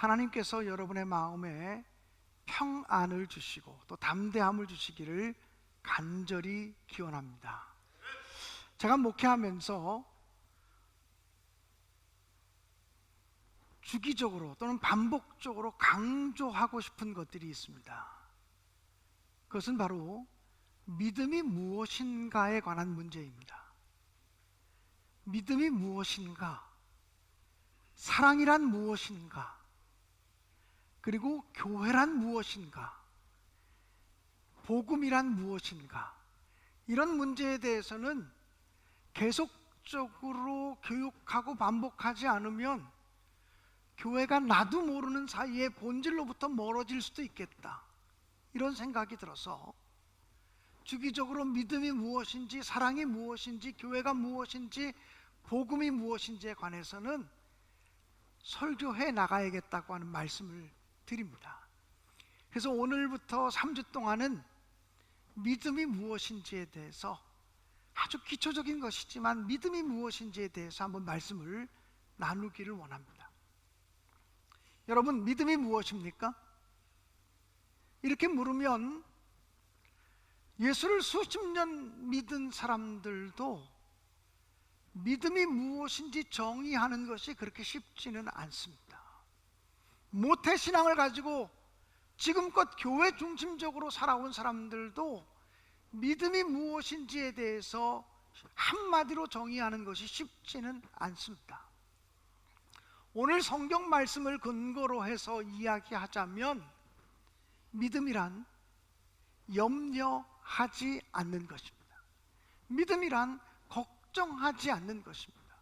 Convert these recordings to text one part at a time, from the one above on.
하나님께서 여러분의 마음에 평안을 주시고 또 담대함을 주시기를 간절히 기원합니다. 제가 목회하면서 주기적으로 또는 반복적으로 강조하고 싶은 것들이 있습니다. 그것은 바로 믿음이 무엇인가에 관한 문제입니다. 믿음이 무엇인가? 사랑이란 무엇인가? 그리고 교회란 무엇인가? 복음이란 무엇인가? 이런 문제에 대해서는 계속적으로 교육하고 반복하지 않으면 교회가 나도 모르는 사이에 본질로부터 멀어질 수도 있겠다, 이런 생각이 들어서 주기적으로 믿음이 무엇인지, 사랑이 무엇인지, 교회가 무엇인지, 복음이 무엇인지에 관해서는 설교해 나가야겠다고 하는 말씀을 드립니다. 그래서 오늘부터 3주 동안은 믿음이 무엇인지에 대해서, 아주 기초적인 것이지만 믿음이 무엇인지에 대해서 한번 말씀을 나누기를 원합니다. 여러분, 믿음이 무엇입니까? 이렇게 물으면 예수를 수십 년 믿은 사람들도 믿음이 무엇인지 정의하는 것이 그렇게 쉽지는 않습니다. 모태신앙을 가지고 지금껏 교회 중심적으로 살아온 사람들도 믿음이 무엇인지에 대해서 한마디로 정의하는 것이 쉽지는 않습니다. 오늘 성경 말씀을 근거로 해서 이야기하자면 믿음이란 염려하지 않는 것입니다. 믿음이란 걱정하지 않는 것입니다.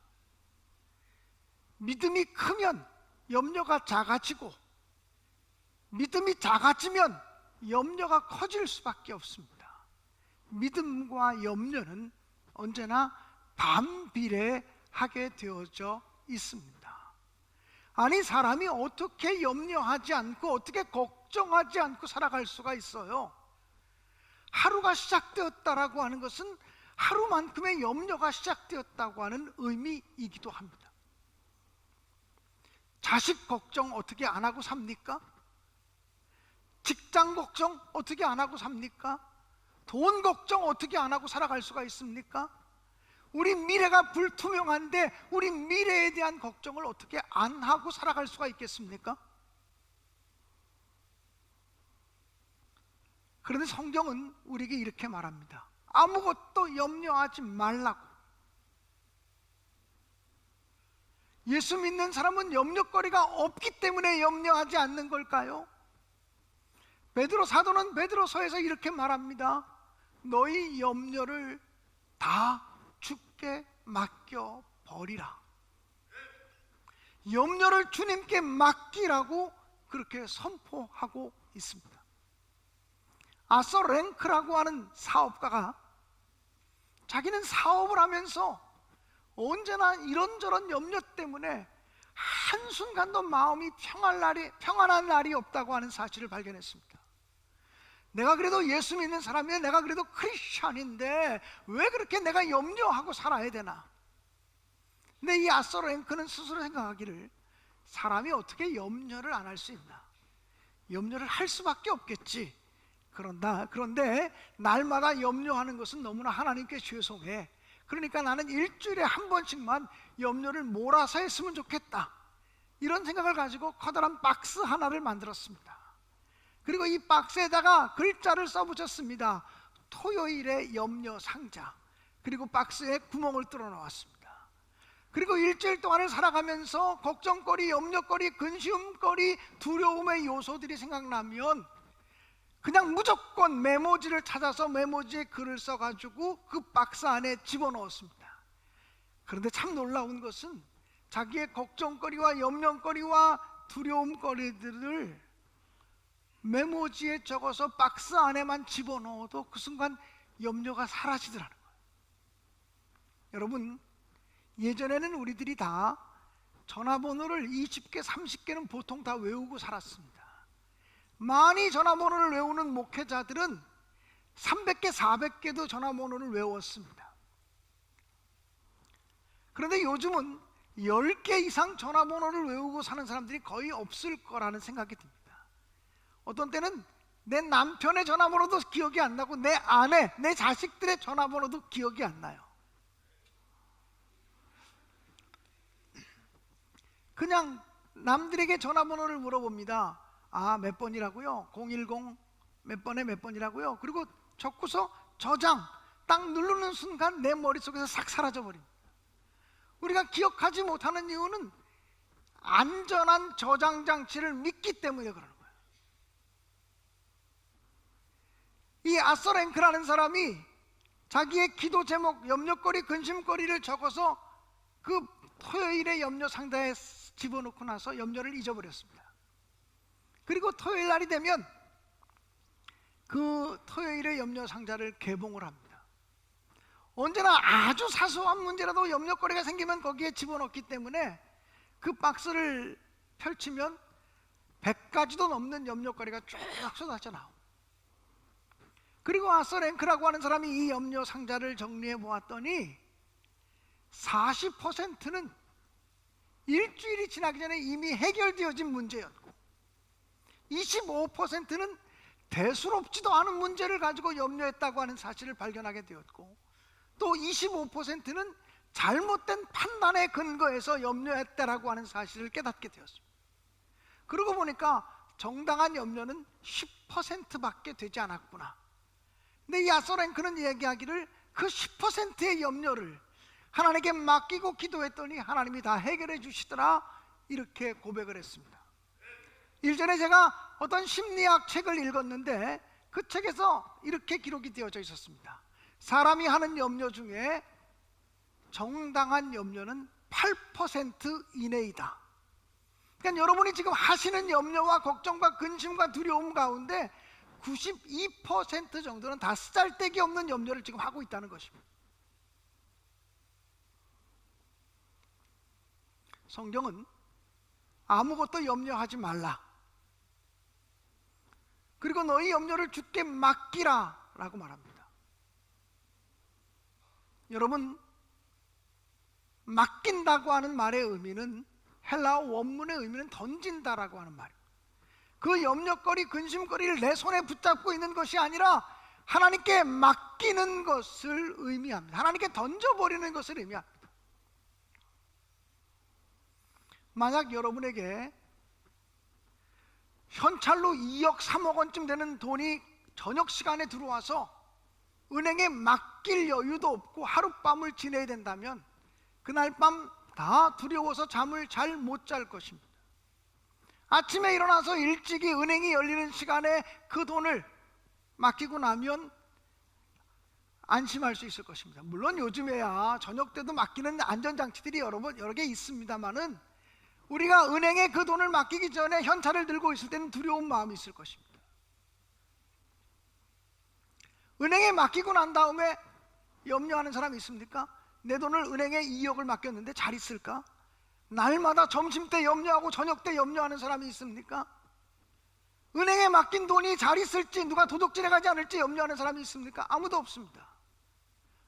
믿음이 크면 염려가 작아지고, 믿음이 작아지면 염려가 커질 수밖에 없습니다. 믿음과 염려는 언제나 반비례하게 되어져 있습니다. 아니, 사람이 어떻게 염려하지 않고 어떻게 걱정하지 않고 살아갈 수가 있어요? 하루가 시작되었다라고 하는 것은 하루만큼의 염려가 시작되었다고 하는 의미이기도 합니다. 자식 걱정 어떻게 안 하고 삽니까? 직장 걱정 어떻게 안 하고 삽니까? 돈 걱정 어떻게 안 하고 살아갈 수가 있습니까? 우리 미래가 불투명한데 우리 미래에 대한 걱정을 어떻게 안 하고 살아갈 수가 있겠습니까? 그런데 성경은 우리에게 이렇게 말합니다. 아무것도 염려하지 말라고. 예수 믿는 사람은 염려거리가 없기 때문에 염려하지 않는 걸까요? 베드로 사도는 베드로서에서 이렇게 말합니다. 너희 염려를 다 주께 맡겨 버리라. 염려를 주님께 맡기라고 그렇게 선포하고 있습니다. 아서 랭크라고 하는 사업가가 자기는 사업을 하면서 언제나 이런저런 염려 때문에 한순간도 마음이 평안한 날이 없다고 하는 사실을 발견했습니다. 내가 그래도 예수 믿는 사람이야, 내가 그래도 크리스찬인데 왜 그렇게 내가 염려하고 살아야 되나? 근데 이 아서 랭크는 스스로 생각하기를, 사람이 어떻게 염려를 안 할 수 있나? 염려를 할 수밖에 없겠지. 그런데 날마다 염려하는 것은 너무나 하나님께 죄송해. 그러니까 나는 일주일에 한 번씩만 염려를 몰아서 했으면 좋겠다, 이런 생각을 가지고 커다란 박스 하나를 만들었습니다. 그리고 이 박스에다가 글자를 써붙였습니다. 토요일의 염려 상자. 그리고 박스에 구멍을 뚫어 놓았습니다. 그리고 일주일 동안을 살아가면서 걱정거리, 염려거리, 근심거리, 두려움의 요소들이 생각나면 그냥 무조건 메모지를 찾아서 메모지에 글을 써가지고 그 박스 안에 집어넣었습니다. 그런데 참 놀라운 것은 자기의 걱정거리와 염려거리와 두려움거리들을 메모지에 적어서 박스 안에만 집어넣어도 그 순간 염려가 사라지더라는 거예요. 여러분, 예전에는 우리들이 다 전화번호를 20개, 30개는 보통 다 외우고 살았습니다. 많이 전화번호를 외우는 목회자들은 300개, 400개도 전화번호를 외웠습니다. 그런데 요즘은 10개 이상 전화번호를 외우고 사는 사람들이 거의 없을 거라는 생각이 듭니다. 어떤 때는 내 남편의 전화번호도 기억이 안 나고 내 아내, 내 자식들의 전화번호도 기억이 안 나요. 그냥 남들에게 전화번호를 물어봅니다. 아, 몇 번이라고요? 010 몇 번에 몇 번이라고요? 그리고 적고서 저장 딱 누르는 순간 내 머릿속에서 싹 사라져버립니다. 우리가 기억하지 못하는 이유는 안전한 저장 장치를 믿기 때문에 그러는 거예요. 이 아서랭크라는 사람이 자기의 기도 제목, 염려거리, 근심거리를 적어서 그 토요일에 염려 상자에 집어넣고 나서 염려를 잊어버렸습니다. 그리고 토요일 날이 되면 그 토요일의 염려 상자를 개봉을 합니다. 언제나 아주 사소한 문제라도 염려거리가 생기면 거기에 집어넣기 때문에 그 박스를 펼치면 100가지도 넘는 염려거리가 쭉 쏟아져 나옵니다. 그리고 아서랭크라고 하는 사람이 이 염려 상자를 정리해 보았더니 40%는 일주일이 지나기 전에 이미 해결되어진 문제였고 25%는 대수롭지도 않은 문제를 가지고 염려했다고 하는 사실을 발견하게 되었고 또 25%는 잘못된 판단에 근거해서 염려했다라고 하는 사실을 깨닫게 되었습니다. 그러고 보니까 정당한 염려는 10%밖에 되지 않았구나. 근데 이 아서랭크는 얘기하기를 그 10%의 염려를 하나님께 맡기고 기도했더니 하나님이 다 해결해 주시더라, 이렇게 고백을 했습니다. 일전에 제가 어떤 심리학 책을 읽었는데 그 책에서 이렇게 기록이 되어져 있었습니다. 사람이 하는 염려 중에 정당한 염려는 8% 이내이다. 그러니까 여러분이 지금 하시는 염려와 걱정과 근심과 두려움 가운데 92% 정도는 다 쓰잘데기 없는 염려를 지금 하고 있다는 것입니다. 성경은 아무것도 염려하지 말라, 그리고 너희 염려를 주께 맡기라 라고 말합니다. 여러분, 맡긴다고 하는 말의 의미는, 헬라어 원문의 의미는 던진다라고 하는 말이에요. 그 염려거리, 근심거리를 내 손에 붙잡고 있는 것이 아니라 하나님께 맡기는 것을 의미합니다. 하나님께 던져버리는 것을 의미합니다. 만약 여러분에게 현찰로 2억 3억 원쯤 되는 돈이 저녁 시간에 들어와서 은행에 맡길 여유도 없고 하룻밤을 지내야 된다면 그날 밤 다 두려워서 잠을 잘 못 잘 것입니다. 아침에 일어나서 일찍이 은행이 열리는 시간에 그 돈을 맡기고 나면 안심할 수 있을 것입니다. 물론 요즘에야 저녁 때도 맡기는 안전장치들이 여러 개 있습니다만은 우리가 은행에 그 돈을 맡기기 전에 현찰을 들고 있을 때는 두려운 마음이 있을 것입니다. 은행에 맡기고 난 다음에 염려하는 사람이 있습니까? 내 돈을 은행에 2억을 맡겼는데 잘 있을까? 날마다 점심 때 염려하고 저녁 때 염려하는 사람이 있습니까? 은행에 맡긴 돈이 잘 있을지, 누가 도둑질해 가지 않을지 염려하는 사람이 있습니까? 아무도 없습니다.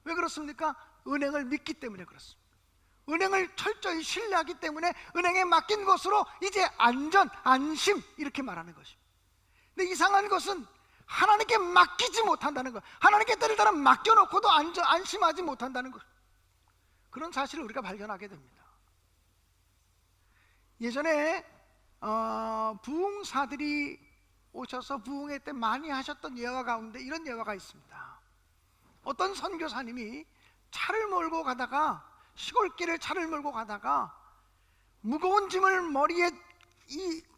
왜 그렇습니까? 은행을 믿기 때문에 그렇습니다. 은행을 철저히 신뢰하기 때문에 은행에 맡긴 것으로 이제 안전, 안심, 이렇게 말하는 것입니다. 근데 이상한 것은 하나님께 맡기지 못한다는 것, 하나님께 때를 따라 맡겨놓고도 안심하지 못한다는 것, 그런 사실을 우리가 발견하게 됩니다. 예전에 부흥사들이 오셔서 부흥회 때 많이 하셨던 예화 가운데 이런 예화가 있습니다. 어떤 선교사님이 차를 몰고 가다가, 시골길을 차를 몰고 가다가 무거운 짐을 머리에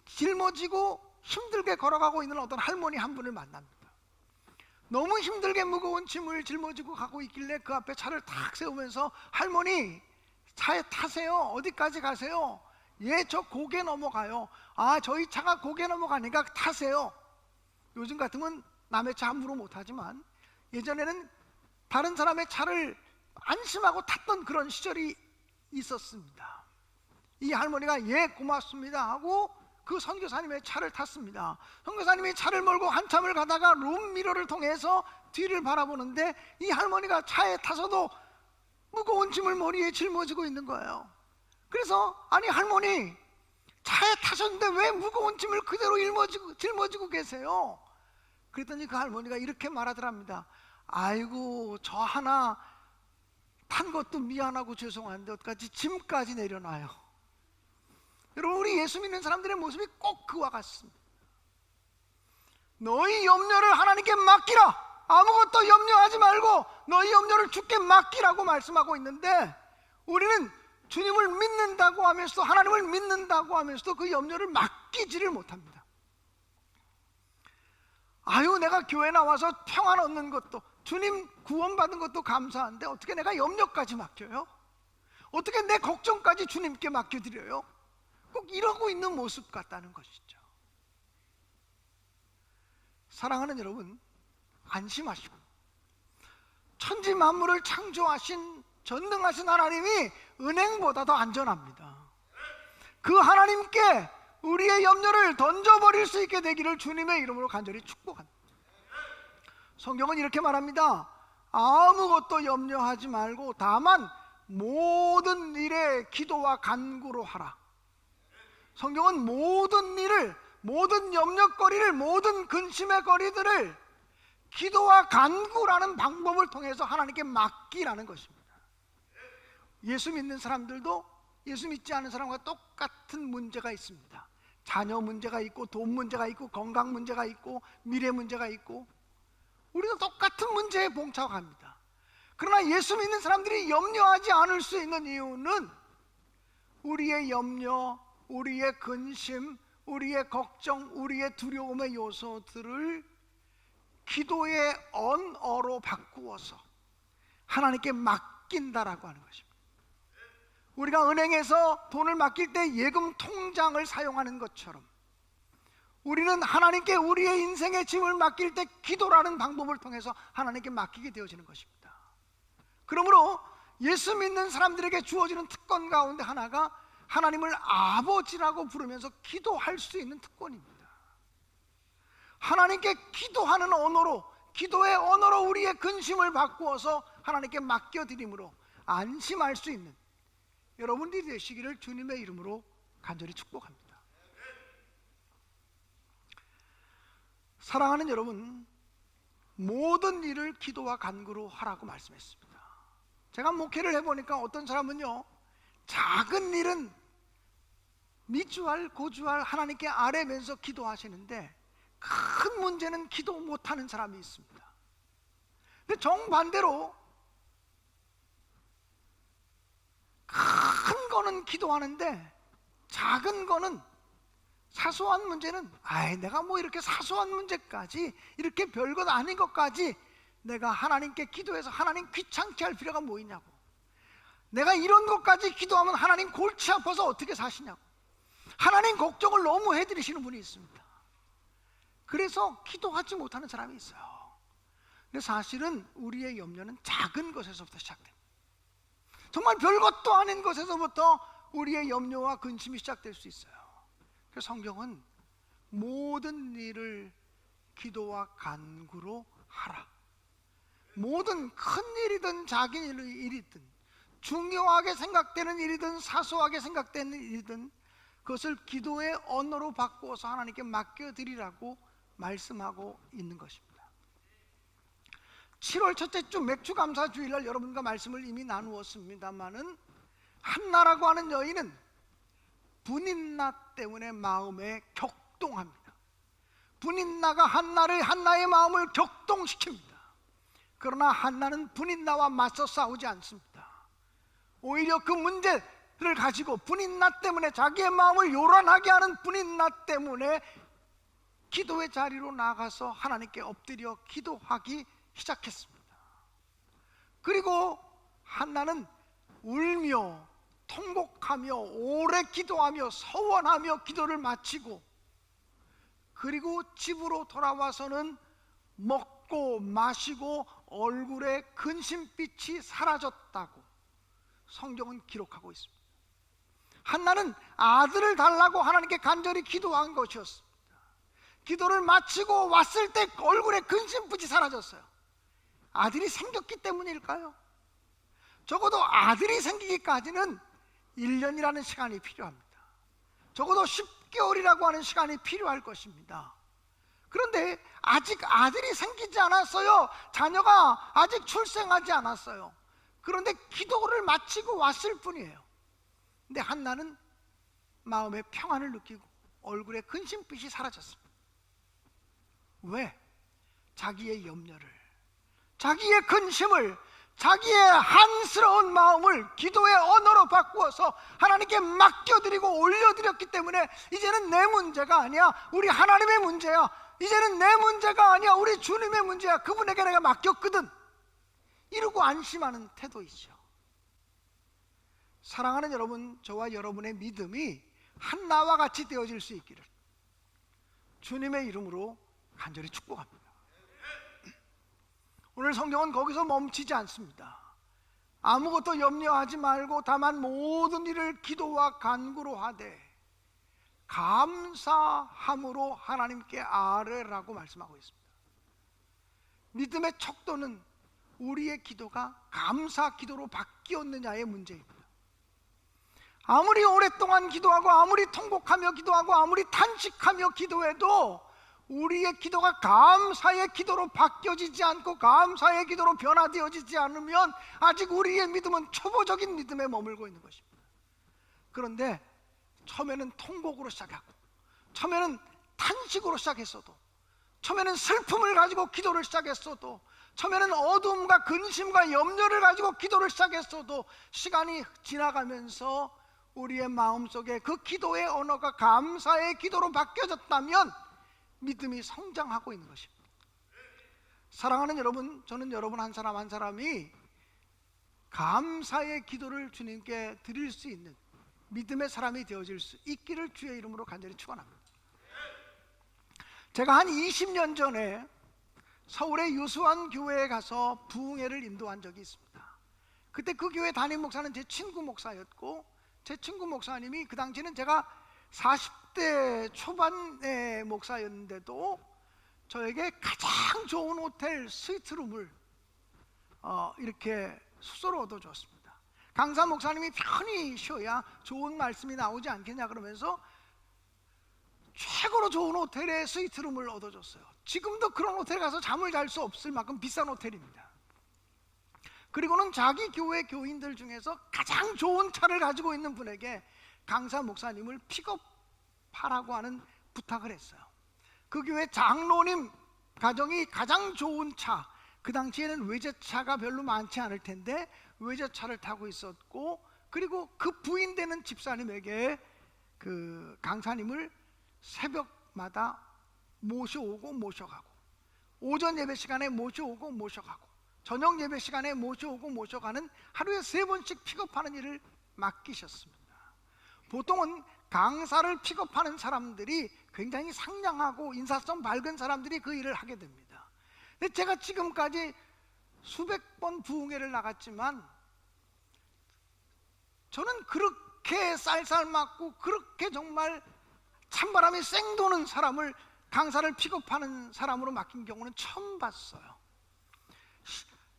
짊어지고 힘들게 걸어가고 있는 어떤 할머니 한 분을 만납니다. 너무 힘들게 무거운 짐을 짊어지고 가고 있길래 그 앞에 차를 탁 세우면서, 할머니 차에 타세요. 어디까지 가세요? 예, 저 고개 넘어가요. 아, 저희 차가 고개 넘어가니까 타세요. 요즘 같으면 남의 차 함부로 못하지만 예전에는 다른 사람의 차를 안심하고 탔던 그런 시절이 있었습니다. 이 할머니가 예, 고맙습니다 하고 그 선교사님의 차를 탔습니다. 선교사님이 차를 몰고 한참을 가다가 룸미러를 통해서 뒤를 바라보는데 이 할머니가 차에 타서도 무거운 짐을 머리에 짊어지고 있는 거예요. 그래서 아니 할머니 차에 타셨는데 왜 무거운 짐을 그대로 짊어지고 계세요? 그랬더니 그 할머니가 이렇게 말하더랍니다. 아이고 저 하나 탄 것도 미안하고 죄송한데 어떡하지 짐까지 내려놔요. 여러분 우리 예수 믿는 사람들의 모습이 꼭 그와 같습니다. 너희 염려를 하나님께 맡기라. 아무것도 염려하지 말고 너희 염려를 주께 맡기라고 말씀하고 있는데 우리는 주님을 믿는다고 하면서도 하나님을 믿는다고 하면서도 그 염려를 맡기지를 못합니다. 아유 내가 교회 나와서 평안 얻는 것도 주님 구원받은 것도 감사한데 어떻게 내가 염려까지 맡겨요? 어떻게 내 걱정까지 주님께 맡겨드려요? 꼭 이러고 있는 모습 같다는 것이죠. 사랑하는 여러분, 안심하시고 천지 만물을 창조하신 전능하신 하나님이 은행보다 더 안전합니다. 그 하나님께 우리의 염려를 던져버릴 수 있게 되기를 주님의 이름으로 간절히 축복합니다. 성경은 이렇게 말합니다. 아무것도 염려하지 말고 다만 모든 일에 기도와 간구로 하라. 성경은 모든 일을, 모든 염려거리를, 모든 근심의 거리들을 기도와 간구라는 방법을 통해서 하나님께 맡기라는 것입니다. 예수 믿는 사람들도 예수 믿지 않은 사람과 똑같은 문제가 있습니다. 자녀 문제가 있고 돈 문제가 있고 건강 문제가 있고 미래 문제가 있고 우리도 똑같은 문제에 봉착합니다. 그러나 예수 믿는 사람들이 염려하지 않을 수 있는 이유는 우리의 염려, 우리의 근심, 우리의 걱정, 우리의 두려움의 요소들을 기도의 언어로 바꾸어서 하나님께 맡긴다라고 하는 것입니다. 우리가 은행에서 돈을 맡길 때 예금 통장을 사용하는 것처럼 우리는 하나님께 우리의 인생의 짐을 맡길 때 기도라는 방법을 통해서 하나님께 맡기게 되어지는 것입니다. 그러므로 예수 믿는 사람들에게 주어지는 특권 가운데 하나가 하나님을 아버지라고 부르면서 기도할 수 있는 특권입니다. 하나님께 기도하는 언어로, 기도의 언어로 우리의 근심을 바꾸어서 하나님께 맡겨드림으로 안심할 수 있는 여러분들이 되시기를 주님의 이름으로 간절히 축복합니다. 사랑하는 여러분, 모든 일을 기도와 간구로 하라고 말씀했습니다. 제가 목회를 해보니까 어떤 사람은요, 작은 일은 미주알 고주알 하나님께 아뢰면서 기도하시는데 큰 문제는 기도 못하는 사람이 있습니다. 근데 정반대로 큰 거는 기도하는데 작은 거는, 사소한 문제는 내가 뭐 이렇게 사소한 문제까지, 이렇게 별것 아닌 것까지 내가 하나님께 기도해서 하나님 귀찮게 할 필요가 뭐 있냐고, 내가 이런 것까지 기도하면 하나님 골치 아파서 어떻게 사시냐고, 하나님 걱정을 너무 해드리시는 분이 있습니다. 그래서 기도하지 못하는 사람이 있어요. 근데 사실은 우리의 염려는 작은 것에서부터 시작됩니다. 정말 별것도 아닌 것에서부터 우리의 염려와 근심이 시작될 수 있어요. 그래서 성경은 모든 일을 기도와 간구로 하라. 모든 큰 일이든 작은 일이든, 중요하게 생각되는 일이든 사소하게 생각되는 일이든 그것을 기도의 언어로 바꾸어서 하나님께 맡겨드리라고 말씀하고 있는 것입니다. 7월 첫째 주 맥주감사 주일날 여러분과 말씀을 이미 나누었습니다마는 한나라고 하는 여인은 분인나 때문에 마음에 격동합니다. 분인나가 한나의 마음을 격동시킵니다. 그러나 한나는 분인나와 맞서 싸우지 않습니다. 오히려 그 문제를 가지고 분인나 때문에, 자기의 마음을 요란하게 하는 분인나 때문에 기도의 자리로 나가서 하나님께 엎드려 기도하기 시작했습니다. 그리고 한나는 울며 통곡하며 오래 기도하며 서원하며 기도를 마치고, 그리고 집으로 돌아와서는 먹고 마시고 얼굴에 근심빛이 사라졌다고 성경은 기록하고 있습니다. 한나는 아들을 달라고 하나님께 간절히 기도한 것이었습니다. 기도를 마치고 왔을 때 얼굴에 근심빛이 사라졌어요. 아들이 생겼기 때문일까요? 적어도 아들이 생기기까지는 1년이라는 시간이 필요합니다. 적어도 10개월이라고 하는 시간이 필요할 것입니다. 그런데 아직 아들이 생기지 않았어요. 자녀가 아직 출생하지 않았어요. 그런데 기도를 마치고 왔을 뿐이에요. 근데 한나는 마음의 평안을 느끼고 얼굴에 근심빛이 사라졌습니다. 왜? 자기의 염려를, 자기의 근심을, 자기의 한스러운 마음을 기도의 언어로 바꾸어서 하나님께 맡겨드리고 올려드렸기 때문에 이제는 내 문제가 아니야, 우리 하나님의 문제야. 이제는 내 문제가 아니야, 우리 주님의 문제야. 그분에게 내가 맡겼거든. 이러고 안심하는 태도이죠. 사랑하는 여러분, 저와 여러분의 믿음이 한나와 같이 되어질 수 있기를 주님의 이름으로 간절히 축복합니다. 오늘 성경은 거기서 멈추지 않습니다. 아무것도 염려하지 말고 다만 모든 일을 기도와 간구로 하되 감사함으로 하나님께 아뢰라고 말씀하고 있습니다. 믿음의 척도는 우리의 기도가 감사 기도로 바뀌었느냐의 문제입니다. 아무리 오랫동안 기도하고 아무리 통곡하며 기도하고 아무리 탄식하며 기도해도 우리의 기도가 감사의 기도로 바뀌어지지 않고 감사의 기도로 변화되어지지 않으면 아직 우리의 믿음은 초보적인 믿음에 머물고 있는 것입니다. 그런데 처음에는 통곡으로 시작하고 처음에는 탄식으로 시작했어도, 처음에는 슬픔을 가지고 기도를 시작했어도, 처음에는 어두움과 근심과 염려를 가지고 기도를 시작했어도 시간이 지나가면서 우리의 마음속에 그 기도의 언어가 감사의 기도로 바뀌어졌다면 믿음이 성장하고 있는 것입니다. 사랑하는 여러분, 저는 여러분 한 사람 한 사람이 감사의 기도를 주님께 드릴 수 있는 믿음의 사람이 되어질 수 있기를 주의 이름으로 간절히 축원합니다. 제가 한 20년 전에 서울의 유수원 교회에 가서 부흥회를 인도한 적이 있습니다. 그때 그 교회 담임 목사는 제 친구 목사였고, 제 친구 목사님이 그 당시에는 제가 40대 초반의 목사였는데도 저에게 가장 좋은 호텔 스위트룸을 이렇게 숙소로 얻어줬습니다. 강사 목사님이 편히 쉬어야 좋은 말씀이 나오지 않겠냐 그러면서 최고로 좋은 호텔에 스위트룸을 얻어줬어요. 지금도 그런 호텔에 가서 잠을 잘 수 없을 만큼 비싼 호텔입니다. 그리고는 자기 교회 교인들 중에서 가장 좋은 차를 가지고 있는 분에게 강사 목사님을 픽업하라고 하는 부탁을 했어요. 그 교회 장로님 가정이 가장 좋은 차, 그 당시에는 외제차가 별로 많지 않을 텐데 외제차를 타고 있었고, 그리고 그 부인 되는 집사님에게 그 강사님을 새벽마다 모셔오고 모셔가고, 오전 예배 시간에 모셔오고 모셔가고, 저녁 예배 시간에 모셔오고 모셔가는 하루에 3번씩 픽업하는 일을 맡기셨습니다. 보통은 강사를 픽업하는 사람들이 굉장히 상냥하고 인사성 밝은 사람들이 그 일을 하게 됩니다. 근데 제가 지금까지 수백 번 부흥회를 나갔지만 저는 그렇게 쌀쌀맞고 그렇게 정말 찬바람이 쌩 도는 사람을 강사를 픽업하는 사람으로 맡긴 경우는 처음 봤어요.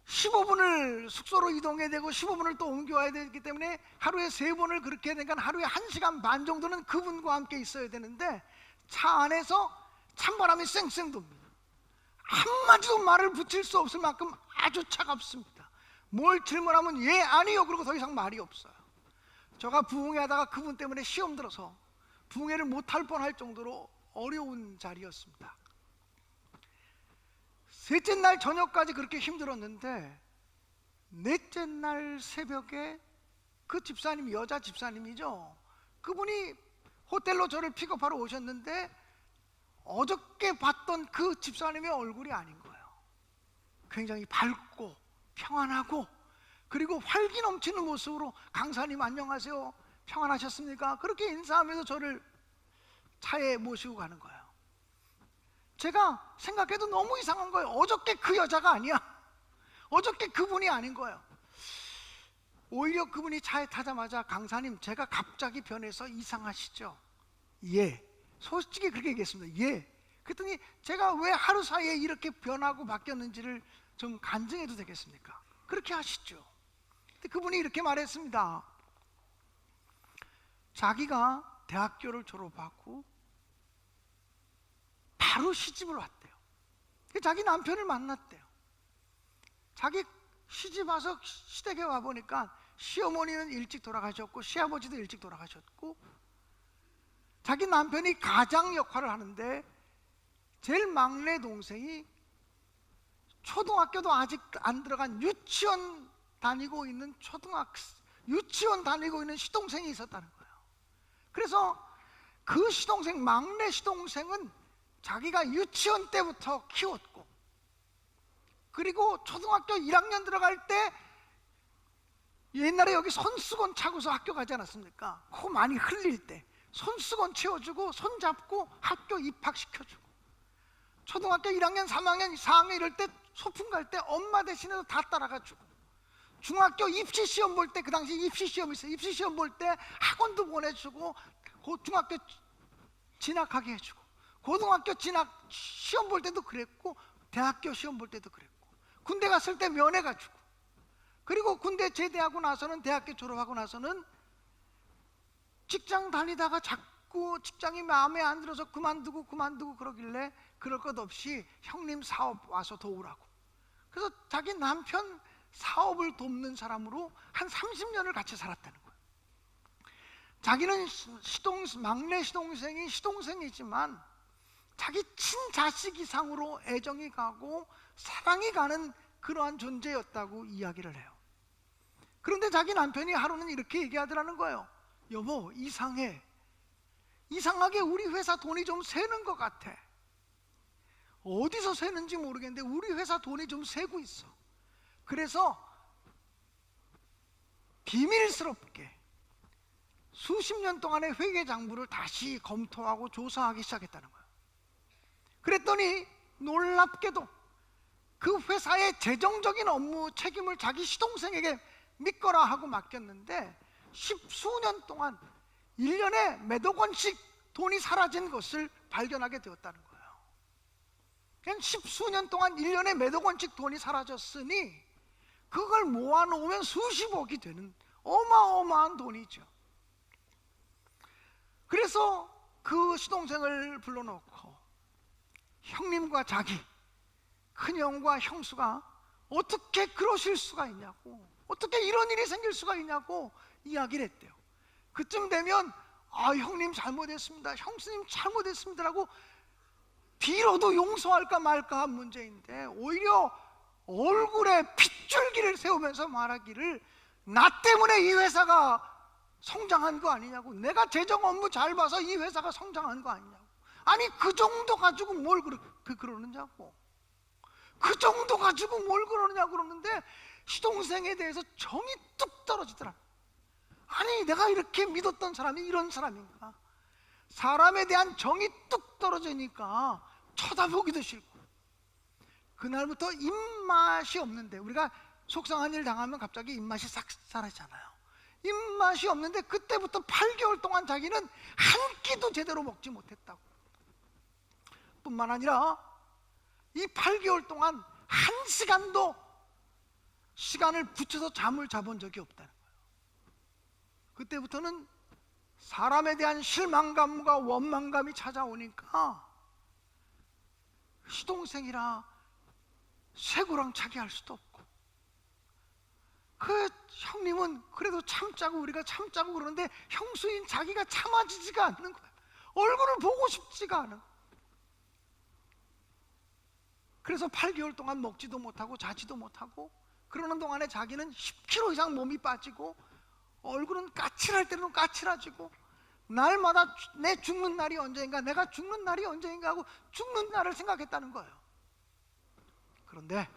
15분을 숙소로 이동해야 되고 15분을 또 옮겨와야 되기 때문에 하루에 3번을 그렇게 해야 되니까 하루에 1시간 반 정도는 그분과 함께 있어야 되는데 차 안에서 찬바람이 쌩쌩 돕니다. 한마디도 말을 붙일 수 없을 만큼 아주 차갑습니다. 뭘 질문하면 예, 아니요, 그러고 더 이상 말이 없어요. 제가 부흥회 하다가 그분 때문에 시험 들어서 부흥회를 못할 뻔할 정도로 어려운 자리였습니다. 셋째 날 저녁까지 그렇게 힘들었는데 넷째 날 새벽에 그 집사님이, 여자 집사님이죠, 그분이 호텔로 저를 픽업하러 오셨는데 어저께 봤던 그 집사님의 얼굴이 아닌 거예요. 굉장히 밝고 평안하고 그리고 활기 넘치는 모습으로 강사님 안녕하세요, 평안하셨습니까? 그렇게 인사하면서 저를 차에 모시고 가는 거예요. 제가 생각해도 너무 이상한 거예요. 어저께 그 여자가 아니야. 어저께 그분이 아닌 거예요. 오히려 그분이 차에 타자마자 강사님, 제가 갑자기 변해서 이상하시죠? 예. 솔직히 그렇게 얘기했습니다. 예. 그랬더니 제가 왜 하루 사이에 이렇게 변하고 바뀌었는지를 좀 간증해도 되겠습니까? 그렇게 하시죠. 근데 그분이 이렇게 말했습니다. 자기가 대학교를 졸업하고 바로 시집을 왔대요. 자기 남편을 만났대요. 자기 시집 와서 시댁에 와보니까 시어머니는 일찍 돌아가셨고 시아버지도 일찍 돌아가셨고 자기 남편이 가장 역할을 하는데 제일 막내 동생이 초등학교도 아직 안 들어간 유치원 다니고 있는 유치원 다니고 있는 시동생이 있었다는 거예요. 그래서 그 시동생, 막내 시동생은 자기가 유치원 때부터 키웠고, 그리고 초등학교 1학년 들어갈 때 옛날에 여기 손수건 차고서 학교 가지 않았습니까? 코 많이 흘릴 때 손수건 채워주고 손잡고 학교 입학시켜주고, 초등학교 1학년, 3학년, 4학년 이럴 때 소풍 갈 때 엄마 대신해서 다 따라가주고, 중학교 입시시험 볼 때, 그 당시 입시시험이 있어요. 입시시험 볼 때 학원도 보내주고, 중학교 진학하게 해주고, 고등학교 진학 시험 볼 때도 그랬고, 대학교 시험 볼 때도 그랬고, 군대 갔을 때 면회가 주고, 그리고 군대 제대하고 나서는, 대학교 졸업하고 나서는 직장 다니다가 자꾸 직장이 마음에 안 들어서 그만두고 그러길래 그럴 것 없이 형님 사업 와서 도우라고. 그래서 자기 남편 사업을 돕는 사람으로 한 30년을 같이 살았다는 거예요. 자기는 막내 시동생이 시동생이지만 자기 친자식 이상으로 애정이 가고 사랑이 가는 그러한 존재였다고 이야기를 해요. 그런데 자기 남편이 하루는 이렇게 얘기하더라는 거예요. 여보, 이상하게 우리 회사 돈이 좀 새는 것 같아. 어디서 새는지 모르겠는데 우리 회사 돈이 좀 새고 있어. 그래서 비밀스럽게 수십 년 동안의 회계장부를 다시 검토하고 조사하기 시작했다는 거예요. 그랬더니 놀랍게도 그 회사의 재정적인 업무 책임을 자기 시동생에게 믿거라 하고 맡겼는데 10수년 동안 1년에 몇억 원씩 돈이 사라진 것을 발견하게 되었다는 거예요. 그냥 10수년 동안 1년에 몇억 원씩 돈이 사라졌으니 그걸 모아놓으면 수십억이 되는 어마어마한 돈이죠. 그래서 그 시동생을 불러놓고 형님과 자기, 큰형과 형수가 어떻게 그러실 수가 있냐고, 어떻게 이런 일이 생길 수가 있냐고 이야기를 했대요. 그쯤 되면 형님 잘못했습니다, 형수님 잘못했습니다라고 빌어도 용서할까 말까 한 문제인데, 오히려 얼굴에 핏줄기를 세우면서 말하기를 나 때문에 이 회사가 성장한 거 아니냐고, 내가 재정 업무 잘 봐서 이 회사가 성장한 거 아니냐고. 아니 그 정도 가지고 뭘 그러느냐고, 그 정도 가지고 뭘 그러느냐고 그러는데 시동생에 대해서 정이 뚝 떨어지더라. 아니 내가 이렇게 믿었던 사람이 이런 사람인가. 사람에 대한 정이 뚝 떨어지니까 쳐다보기도 싫고, 그날부터 입맛이 없는데, 우리가 속상한 일 당하면 갑자기 입맛이 싹 사라지잖아요. 입맛이 없는데 그때부터 8개월 동안 자기는 한 끼도 제대로 먹지 못했다고. 뿐만 아니라 이 8개월 동안 한 시간도 시간을 붙여서 잠을 자본 적이 없다는 거예요. 그때부터는 사람에 대한 실망감과 원망감이 찾아오니까 시동생이라 쇠고랑 차게 할 수도 없고, 그 형님은 그래도 참자고 우리가 참자고 그러는데 형수인 자기가 참아지지가 않는 거예요. 얼굴을 보고 싶지가 않아. 그래서 8개월 동안 먹지도 못하고 자지도 못하고, 그러는 동안에 자기는 10kg 이상 몸이 빠지고 얼굴은 까칠할 때는 까칠해지고, 날마다 내 죽는 날이 언제인가, 내가 죽는 날이 언제인가 하고 죽는 날을 생각했다는 거예요. 그런데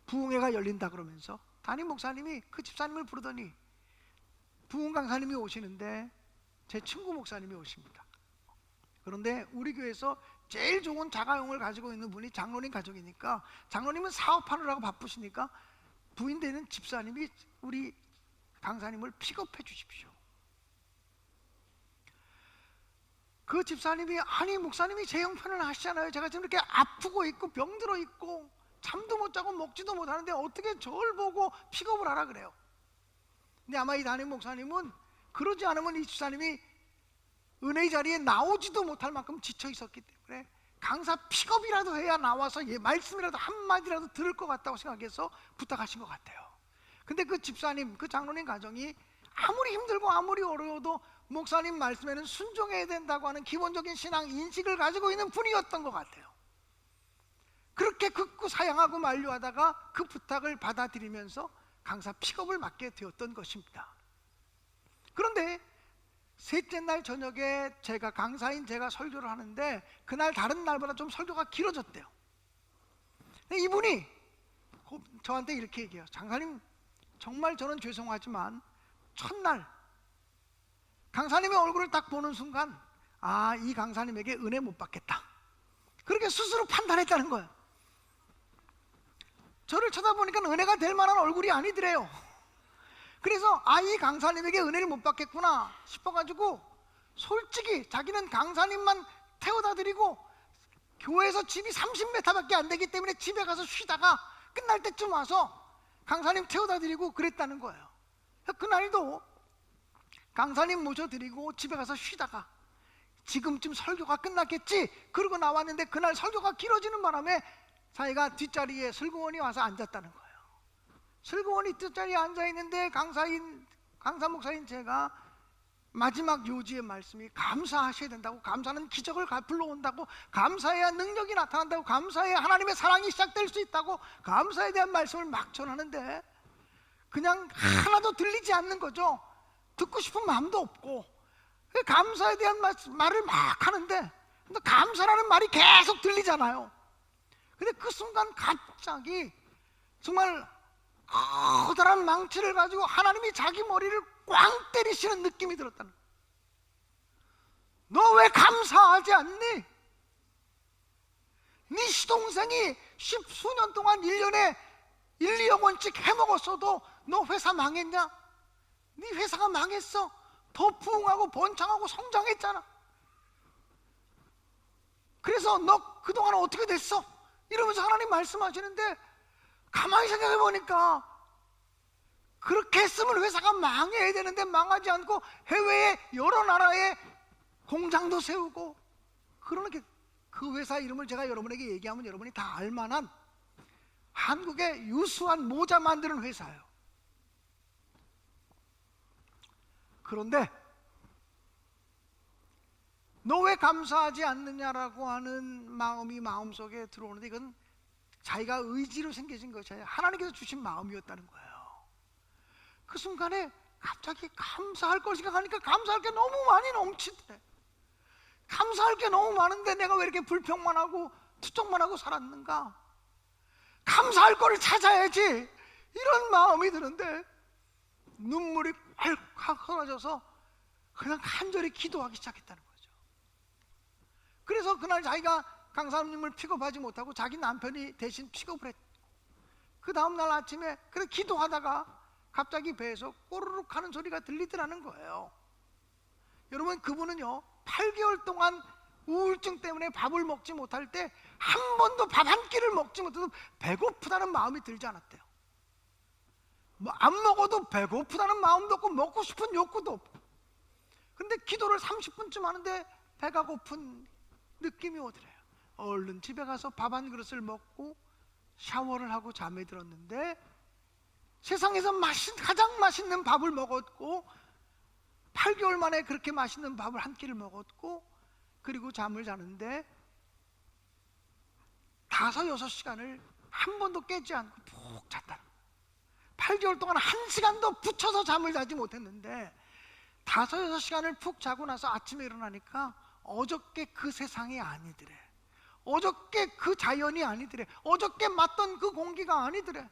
부흥회가 열린다 그러면서 담임 목사님이 그 집사님을 부르더니 부흥 강사님이 오시는데 제 친구 목사님이 오십니다. 그런데 우리 교회에서 제일 좋은 자가용을 가지고 있는 분이 장로님 가족이니까, 장로님은 사업하느라고 바쁘시니까 부인 되는 집사님이 우리 강사님을 픽업해 주십시오. 그 집사님이, 아니 목사님이 제 형편을 아시잖아요. 제가 지금 이렇게 아프고 있고 병들어 있고 잠도 못 자고 먹지도 못하는데 어떻게 저를 보고 픽업을 하라 그래요. 근데 아마 이 담임 목사님은 그러지 않으면 이 집사님이 은혜의 자리에 나오지도 못할 만큼 지쳐 있었기 때문에 강사 픽업이라도 해야 나와서 말씀이라도 한마디라도 들을 것 같다고 생각해서 부탁하신 것 같아요. 근데 그 집사님, 그 장로님 가정이 아무리 힘들고 아무리 어려워도 목사님 말씀에는 순종해야 된다고 하는 기본적인 신앙 인식을 가지고 있는 분이었던 것 같아요. 그렇게 극구 사양하고 만류하다가 그 부탁을 받아들이면서 강사 픽업을 맡게 되었던 것입니다. 그런데 셋째 날 저녁에 강사인 제가 설교를 하는데 그날 다른 날보다 좀 설교가 길어졌대요. 근데 이분이 저한테 이렇게 얘기해요. 장사님, 정말 저는 죄송하지만 첫날 강사님의 얼굴을 딱 보는 순간 이 강사님에게 은혜 못 받겠다, 그렇게 스스로 판단했다는 거예요. 저를 쳐다보니까 은혜가 될 만한 얼굴이 아니더래요. 그래서 이 강사님에게 은혜를 못 받겠구나 싶어가지고 솔직히 자기는 강사님만 태워다 드리고 교회에서 집이 30m밖에 안 되기 때문에 집에 가서 쉬다가 끝날 때쯤 와서 강사님 태워다 드리고 그랬다는 거예요. 그날도 강사님 모셔드리고 집에 가서 쉬다가 지금쯤 설교가 끝났겠지 그러고 나왔는데 그날 설교가 길어지는 바람에 자기가 뒷자리에 슬그머니 와서 앉았다는 거예요. 슬그머니 뒷자리에 앉아있는데 강사 목사인 제가 마지막 요지의 말씀이 감사하셔야 된다고, 감사는 기적을 불러온다고, 감사해야 능력이 나타난다고, 감사해야 하나님의 사랑이 시작될 수 있다고, 감사에 대한 말씀을 막 전하는데 그냥 하나도 들리지 않는 거죠. 듣고 싶은 마음도 없고 감사에 대한 말을 막 하는데 감사라는 말이 계속 들리잖아요. 근데 그 순간 갑자기 정말 커다란 망치를 가지고 하나님이 자기 머리를 꽝 때리시는 느낌이 들었다는 거예요. 너 왜 감사하지 않니? 네 시동생이 10수년 동안 1년에 1, 2억 원씩 해먹었어도 너 회사 망했냐? 네 회사가 망했어. 더 부흥하고 번창하고 성장했잖아. 그래서 너 그동안 어떻게 됐어? 이러면서 하나님 말씀하시는데 가만히 생각해 보니까 그렇게 했으면 회사가 망해야 되는데 망하지 않고 해외에 여러 나라에 공장도 세우고 그러는 그 회사 이름을 제가 여러분에게 얘기하면 여러분이 다 알만한 한국의 유수한 모자 만드는 회사예요. 그런데 너 왜 감사하지 않느냐라고 하는 마음이 마음속에 들어오는데 이건 자기가 의지로 생겨진 것이 아니라 하나님께서 주신 마음이었다는 거예요. 그 순간에 갑자기 감사할 걸 생각하니까 감사할 게 너무 많이 넘치더래. 감사할 게 너무 많은데 내가 왜 이렇게 불평만 하고 투정만 하고 살았는가? 감사할 거를 찾아야지, 이런 마음이 드는데 눈물이 콸콸 흘러져서 그냥 간절히 기도하기 시작했다는 거죠. 그래서 그날 자기가 강사님을 픽업하지 못하고 자기 남편이 대신 픽업을 했고, 그 다음날 아침에 그래 기도하다가 갑자기 배에서 꼬르륵 하는 소리가 들리더라는 거예요. 여러분, 그분은요 8개월 동안 우울증 때문에 밥을 먹지 못할 때 한 번도 밥 한 끼를 먹지 못해도 배고프다는 마음이 들지 않았대요. 뭐 안 먹어도 배고프다는 마음도 없고 먹고 싶은 욕구도 없고, 근데 기도를 30분쯤 하는데 배가 고픈 느낌이 오더래요. 얼른 집에 가서 밥 한 그릇을 먹고 샤워를 하고 잠에 들었는데 세상에서 가장 맛있는 밥을 먹었고 8개월 만에 그렇게 맛있는 밥을 한 끼를 먹었고 그리고 잠을 자는데 5, 6시간을 한 번도 깨지 않고 푹 잤다. 8개월 동안 1시간도 붙여서 잠을 자지 못했는데 5, 6시간을 푹 자고 나서 아침에 일어나니까 어저께 그 세상이 아니더래. 어저께 그 자연이 아니더래. 어저께 맞던 그 공기가 아니더래.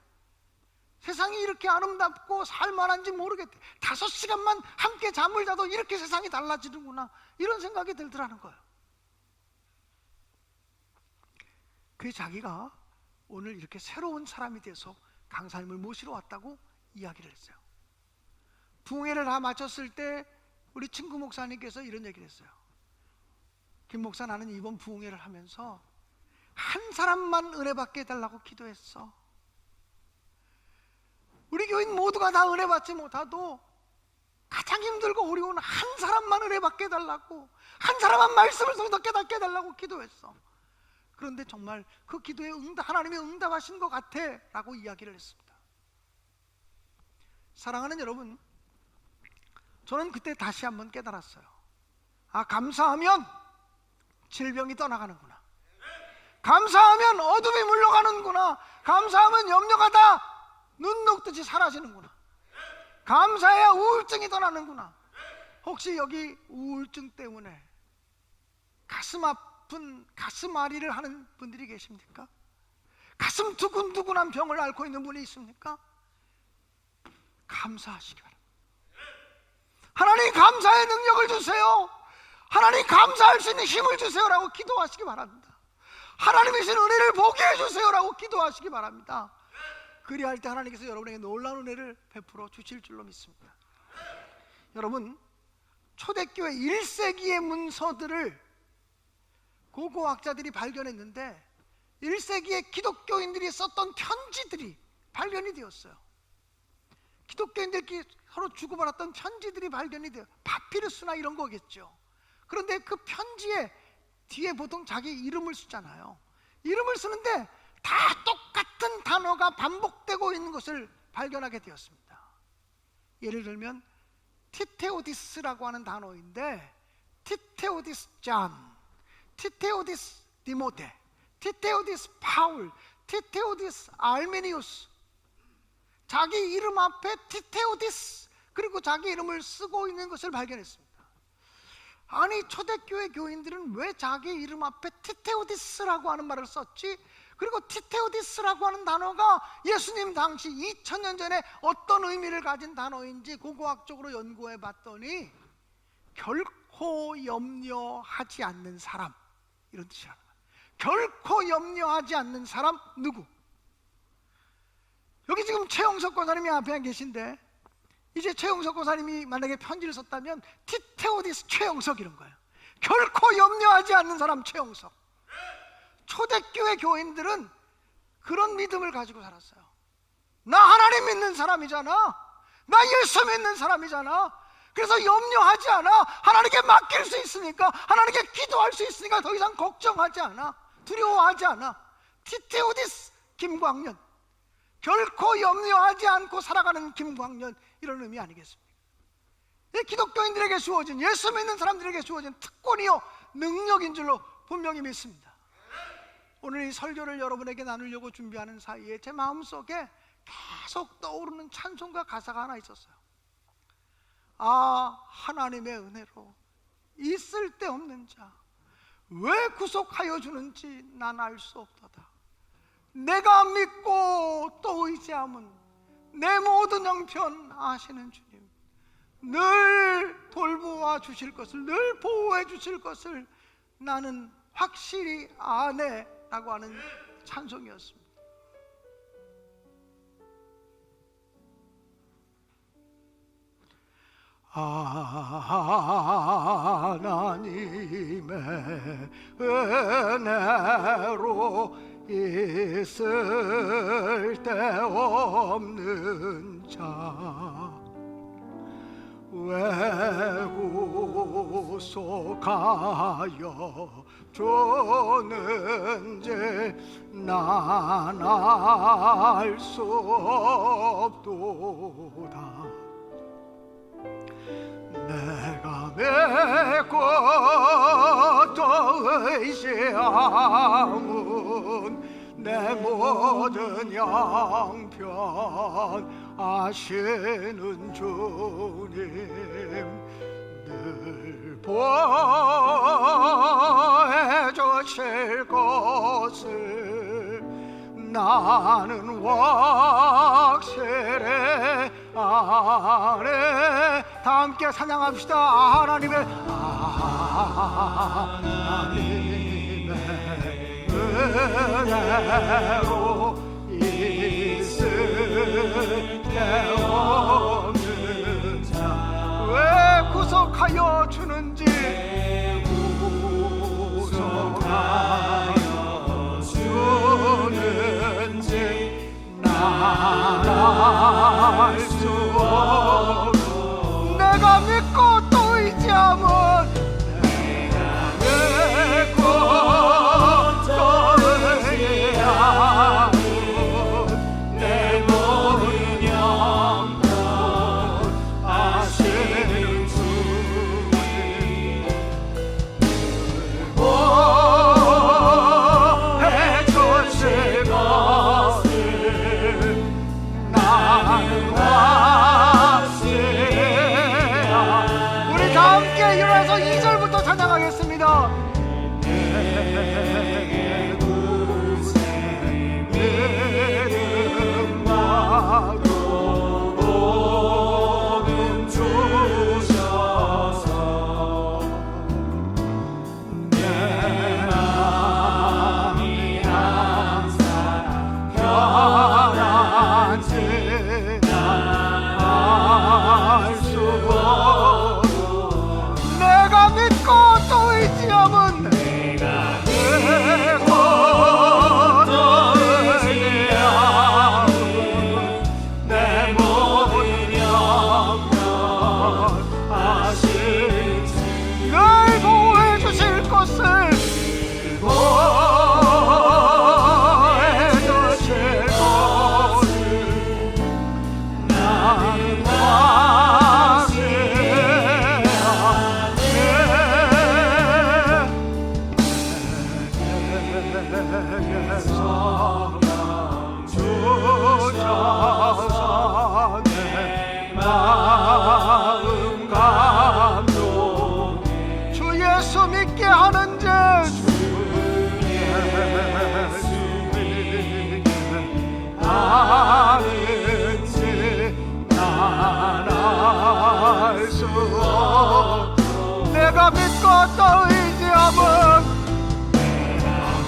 세상이 이렇게 아름답고 살만한지 모르겠대. 5시간만 함께 잠을 자도 이렇게 세상이 달라지는구나, 이런 생각이 들더라는 거예요. 그게 자기가 오늘 이렇게 새로운 사람이 돼서 강사님을 모시러 왔다고 이야기를 했어요. 부흥회를 다 마쳤을 때 우리 친구 목사님께서 이런 얘기를 했어요. 김 목사, 나는 이번 부흥회를 하면서 한 사람만 은혜 받게 해달라고 기도했어. 우리 교인 모두가 다 은혜 받지 못하도 가장 힘들고 어려운 한 사람만 은혜 받게 해달라고, 한 사람만 말씀을 통해서 깨닫게 해달라고 기도했어. 그런데 정말 그 기도에 하나님이 응답하신 것 같아 라고 이야기를 했습니다. 사랑하는 여러분, 저는 그때 다시 한번 깨달았어요. 감사하면 질병이 떠나가는구나. 감사하면 어둠이 물러가는구나. 감사하면 염려가 다 눈 녹듯이 사라지는구나. 감사해야 우울증이 떠나는구나. 혹시 여기 우울증 때문에 가슴 아픈 가슴앓이를 하는 분들이 계십니까? 가슴 두근두근한 병을 앓고 있는 분이 있습니까? 감사하시기 바랍니다. 하나님 감사의 능력을 주세요. 하나님 감사할 수 있는 힘을 주세요라고 기도하시기 바랍니다. 하나님의 신 은혜를 보게 해주세요라고 기도하시기 바랍니다. 그리할 때 하나님께서 여러분에게 놀라운 은혜를 베풀어 주실 줄로 믿습니다. 여러분, 초대교회 1세기의 문서들을 고고학자들이 발견했는데 1세기의 기독교인들이 썼던 편지들이 발견이 되었어요. 기독교인들끼리 서로 주고받았던 편지들이 발견이 돼요. 파피루스나 이런 거겠죠. 그런데 그 편지에 뒤에 보통 자기 이름을 쓰잖아요. 이름을 쓰는데 다 똑같은 단어가 반복되고 있는 것을 발견하게 되었습니다. 예를 들면 티테오디스라고 하는 단어인데 티테오디스 잔, 티테오디스 디모데, 티테오디스 파울, 티테오디스 알메니우스, 자기 이름 앞에 티테오디스 그리고 자기 이름을 쓰고 있는 것을 발견했습니다. 아니, 초대교회 교인들은 왜 자기 이름 앞에 티테오디스라고 하는 말을 썼지? 그리고 티테오디스라고 하는 단어가 예수님 당시 2000년 전에 어떤 의미를 가진 단어인지 고고학적으로 연구해 봤더니 결코 염려하지 않는 사람, 이런 뜻이라는 거예요. 결코 염려하지 않는 사람 누구? 여기 지금 최영석 권사님이 앞에 계신데 이제 최영석 권사님이 만약에 편지를 썼다면 티테오디스 최영석 이런 거예요. 결코 염려하지 않는 사람 최영석. 초대교회 교인들은 그런 믿음을 가지고 살았어요. 나 하나님 믿는 사람이잖아. 나 예수 믿는 사람이잖아. 그래서 염려하지 않아. 하나님께 맡길 수 있으니까, 하나님께 기도할 수 있으니까 더 이상 걱정하지 않아. 두려워하지 않아. 티테오디스 김광년, 결코 염려하지 않고 살아가는 김광년, 이런 의미 아니겠습니까? 기독교인들에게 주어진, 예수 믿는 사람들에게 주어진 특권이요 능력인 줄로 분명히 믿습니다. 오늘 이 설교를 여러분에게 나누려고 준비하는 사이에 제 마음속에 계속 떠오르는 찬송가 가사가 하나 있었어요. 하나님의 은혜로 있을 데 없는 자 왜 구속하여 주는지 난 알 수 없도다. 내가 믿고 또 의지함은 내 모든 형편 아시는 주님, 늘 돌보아 주실 것을, 늘 보호해 주실 것을 나는 확실히 아네 라고 하는 찬송이었습니다. 하나님의 은혜로 있을 데 없는 자 왜 구속하여 주는지 난 알 수 없도다. 내가 믿고 또 의지함은 내 모든 형편 아시는 주님, 늘 보호해 주실 것을 나는 확실해 아네. 다 함께 찬양합시다. 하나님의 은혜로 있을 데 없는 자 왜 구속하여 주는지, 구속하여 주는지 난 알 수 없고 내가 내가 믿고 또 의지함은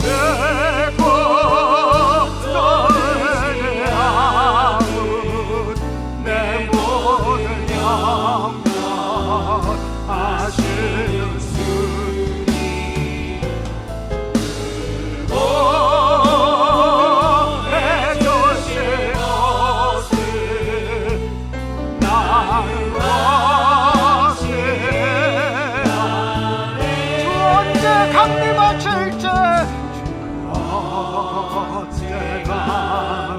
내고 또 의지함은 내 모든 영원하시는 주님 해주신 것을 나는 주 언제 강림하실 때 언제가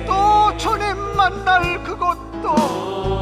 또 주님 만날 그곳도